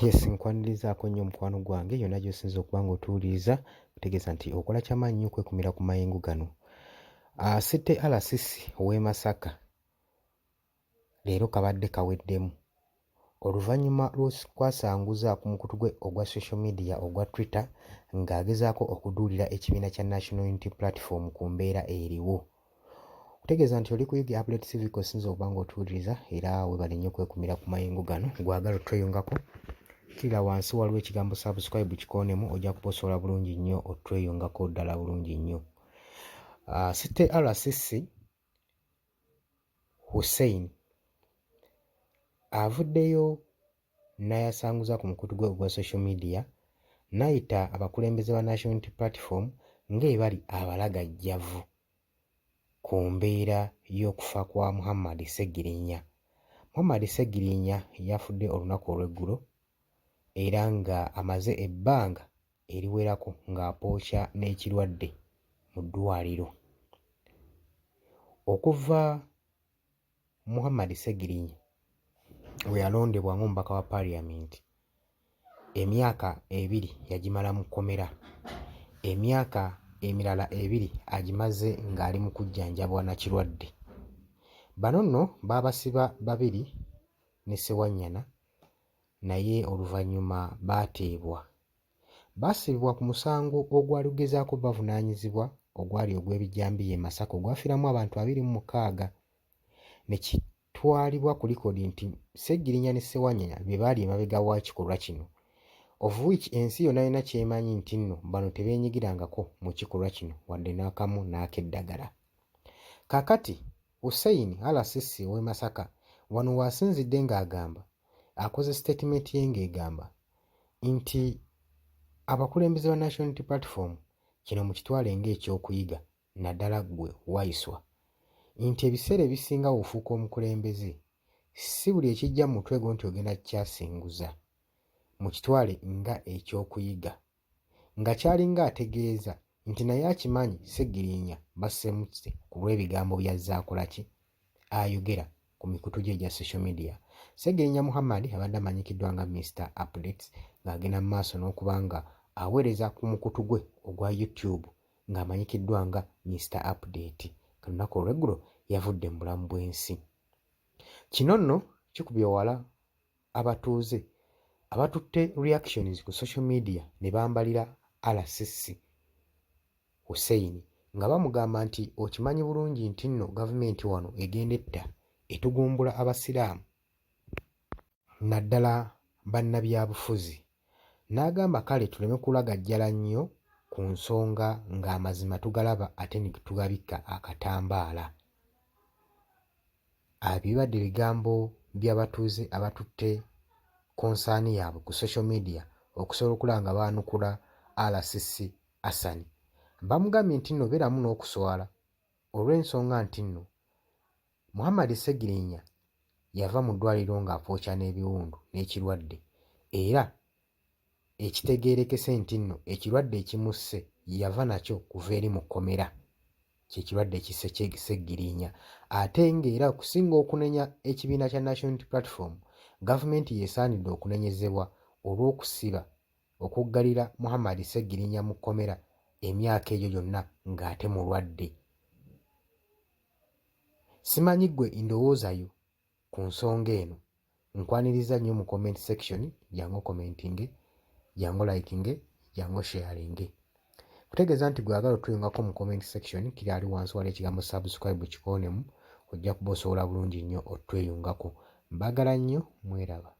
Yes, nkwanirizaako nnyo mukwano gwange yonna gy'osinza okuba ng'otuwuliriza kutegeeza nti okola kyamaanyi nnyo okwekumira ku mayengo gano. Sette RCC ow'e Masaka leero kabadde kaweddemu oluvannyuma lw'okwasanguza ku mukutu gwe ogwa social media ogwa Twitter ng'agezaako okuduulira ekibiina kya National Unity Platform ku mbeera eriwo. Kutegeeza nti oli ku Yugi Update TV kw'osinza okuba ng'otuwuliriza era weebale nnyo okwekumira ku mayengo gano. Gwagala otweyungako kira wansi waliwo ekigambo subscribe kikoonemu ojja kuposola bulungi nnyo otweyungako ddala bulungi nnyo. Sette RCC Hussein avuddeyo n'ayasanguza ku mukutu gwe ogwa social media n'ayita abakulembeze ba National Unity Platform ng'ebali abalagajjavu ku mbeera y'okufa kwa Muhammad Sseggirinya. Muhammad Sseggirinya yafudde olunaku olw'eggulo era nga amaze ebbanga eriwerako ng'apookya n'ekirwadde mu ddwaliro. Okuva Muhammad Sseggirinya we yalondebwa ng'omubaka wa Parliament, emyaka 2 yagimala mu kkomera, emyaka emirala 2 agimaze ng'ali mu kujjanjabwa na kirwadde. Bano nno baabasiba 2 ne Ssewanyana naye oluvannyuma baateebwa. Baasibibwa ku musango ogwali gugezaako bavunaanyizibwa ogwali ogw'ebijambiya e Masaka ogwafiiramu abantu 26 ne kitwalibwa ku likodi nti Sseggirinya ne Ssewanyana be baali emabega wa kikolwa kino, of which ensi yonna yonna kyemanyi nti nno bano tebeenyigirangako mu kikolwa kino wadde n'akamu n'ak'eddagala. Kaakati Hussein RCC ow'e Masaka wano waasinzidde ng'agamba, akoze statement ye ng'egamba nti abakulembeze ba National Unity Platform kino mukitwale ng'ekyokuyiga naddala ggwe Waiswa, nti ebiseera ebisinga ofuuka omukulembeze si buli ekijja mu mutwe gwo nti ogenda kukyasinguza, mukitwale nga ekyokuyiga, nga kyalinga ategeeza nti naye akimanyi Sseggirinya bassemutse ku lw'ebigambo by'azze akola ki ayogera ku mikutu gye egya social media. Sseggirinya Muhammad abadde amanyikiddwa nga Mr Updates ng'agenda mu maaso n'okuba nga aweereza ku mukutu gwe ogwa YouTube ng'amanyikiddwa nga Mr Update. Ku lunaku olw'eggulo yavudde mu bulamu bw'ensi. Kino nno kikubye wala abatuuze abatutte reactions ku social media ne bambalira RCC Hussein nga bamugamba nti okimanyi bulungi nti nno gavumenti wano egenda etta etugumbula abasiraamu naddala bannabyabufuzi. N'agamba kale tuleme kulagajjala nnyo ku nsonga ng'amazima tugalaba ate ne tugabikka akatambaala. Bibadde bigambo by'abatuuze abatutte konsaani yaabwe ku social media okusobola okulaba nga baanukula RCC Hassan. Bamugambye nti nno beeramu n'okuswala olw'ensonga nti nno Muhammad Sseggirinya yava mu ddwaliro ng'apookya n'ebiwundu n'ekirwadde era ekitegeerekese nti nno ekirwadde ekimusse yava nakyo kuva eri mu kkomera, kye kirwadde ekisse Sseggirinya. Ate ng'era okusinga okunenya ekibiina kya National Unity Platform, gavumenti yeesaanidde okunenyezebwa olw'okusiba okuggalira Muhammad Sseggirinya mu kkomera emyaka egyo gyonna ng'ate mulwadde. Simanyi ggwe ndowoozayo ku nsonga eno. Nkwaniriza nnyo mu comment section, jangu commentinge, jangu likinge, jangu sharinge. Kutegeeza nti gwagala otuyungako mu comment section kiri ali wansi wali ekigambo subscribe kikoonemu ojja kuba osobola bulungi nnyo otweyungako. Mbagala nnyo, mweraba.